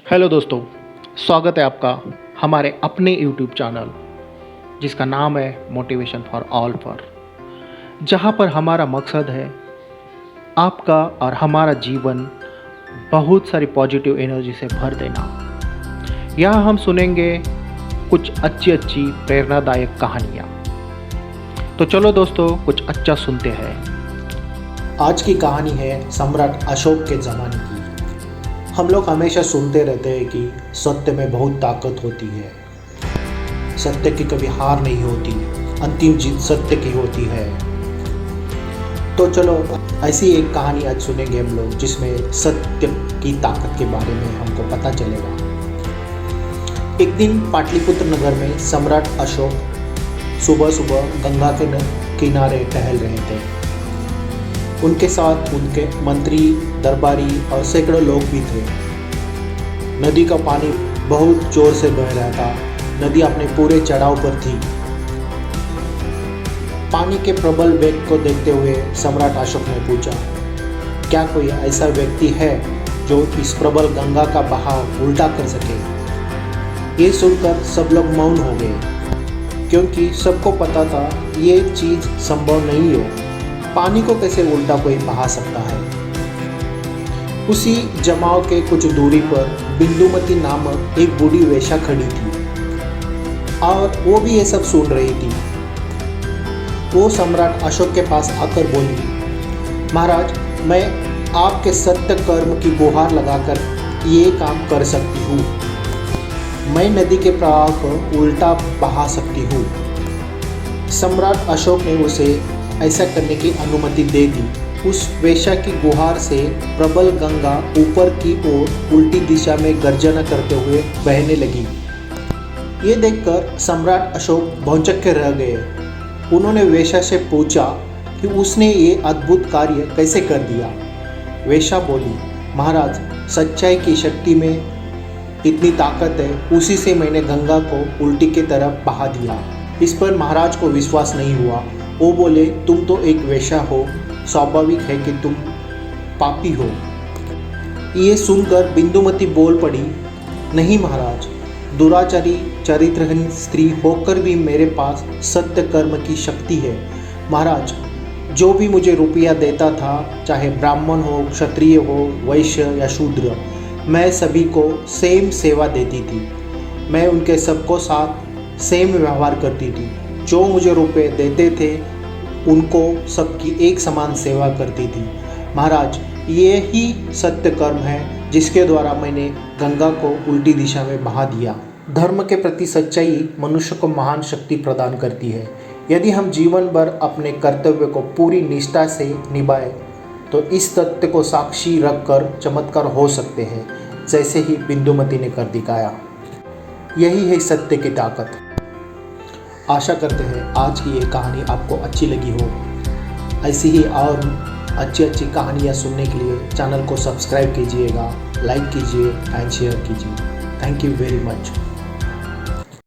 Hello दोस्तों, स्वागत है आपका हमारे अपने YouTube चैनल जिसका नाम है मोटिवेशन फॉर ऑल पर, जहां पर हमारा मकसद है आपका और हमारा जीवन बहुत सारी पॉजिटिव एनर्जी से भर देना। यहाँ हम सुनेंगे कुछ अच्छी प्रेरणादायक कहानियाँ। तो चलो दोस्तों, कुछ अच्छा सुनते हैं। आज की कहानी है सम्राट अशोक के ज़माने की। हम लोग हमेशा सुनते रहते हैं कि सत्य में बहुत ताकत होती है, सत्य की कभी हार नहीं होती, अंतिम जीत सत्य की होती है। तो चलो ऐसी एक कहानी आज सुनेंगे हम लोग, जिसमें सत्य की ताकत के बारे में हमको पता चलेगा। एक दिन पाटलिपुत्र नगर में सम्राट अशोक सुबह सुबह गंगा के किनारे टहल रहे थे। उनके साथ उनके मंत्री, दरबारी और सैकड़ों लोग भी थे। नदी का पानी बहुत जोर से बह रहा था। नदी अपने पूरे चढ़ाव पर थी। पानी के प्रबल वेग को देखते हुए सम्राट अशोक ने पूछा, क्या कोई ऐसा व्यक्ति है जो इस प्रबल गंगा का बहाव उल्टा कर सके? ये सुनकर सब लोग मौन हो गए, क्योंकि सबको पता था ये चीज़ संभव नहीं है। पानी को कैसे उल्टा कोई बहा सकता है? उसी जमाव के कुछ दूरी पर बिंदुमती नामक एक बूढ़ी वेश्या खड़ी थी और वो भी ये सब सुन रही थी। वो सम्राट अशोक के पास आकर बोली, महाराज, मैं आपके सत्य कर्म की गुहार लगाकर ये काम कर सकती हूँ। मैं नदी के प्रवाह को उल्टा बहा सकती हूँ। सम्राट अशोक ने उसे ऐसा करने की अनुमति दे दी। उस वेश्या की गुहार से प्रबल गंगा ऊपर की ओर उल्टी दिशा में गर्जना करते हुए बहने लगी। ये देखकर सम्राट अशोक भौंचक्के रह गए। उन्होंने वेश्या से पूछा कि उसने ये अद्भुत कार्य कैसे कर दिया। वेश्या बोली, महाराज, सच्चाई की शक्ति में इतनी ताकत है, उसी से मैंने गंगा को उल्टी की तरफ बहा दिया। इस पर महाराज को विश्वास नहीं हुआ। वो बोले, तुम तो एक वेश्या हो, स्वाभाविक है कि तुम पापी हो। ये सुनकर बिंदुमती बोल पड़ी, नहीं महाराज, दुराचारी चरित्रहीन स्त्री होकर भी मेरे पास सत्य कर्म की शक्ति है। महाराज, जो भी मुझे रुपया देता था, चाहे ब्राह्मण हो, क्षत्रिय हो, वैश्य या शूद्र, मैं सभी को सेम सेवा देती थी। मैं उनके सबको साथ सेम व्यवहार करती थी। जो मुझे रुपए देते थे उनको सबकी एक समान सेवा करती थी। महाराज, ये ही सत्य कर्म है जिसके द्वारा मैंने गंगा को उल्टी दिशा में बहा दिया। धर्म के प्रति सच्चाई मनुष्य को महान शक्ति प्रदान करती है। यदि हम जीवन भर अपने कर्तव्य को पूरी निष्ठा से निभाएं तो इस तथ्य को साक्षी रखकर चमत्कार हो सकते हैं, जैसे ही बिंदुमती ने कर दिखाया। यही है सत्य की ताकत। आशा करते हैं आज की ये कहानी आपको अच्छी लगी हो। ऐसी ही और अच्छी कहानियाँ सुनने के लिए चैनल को सब्सक्राइब कीजिएगा, लाइक कीजिए एंड शेयर कीजिए। Thank you very much.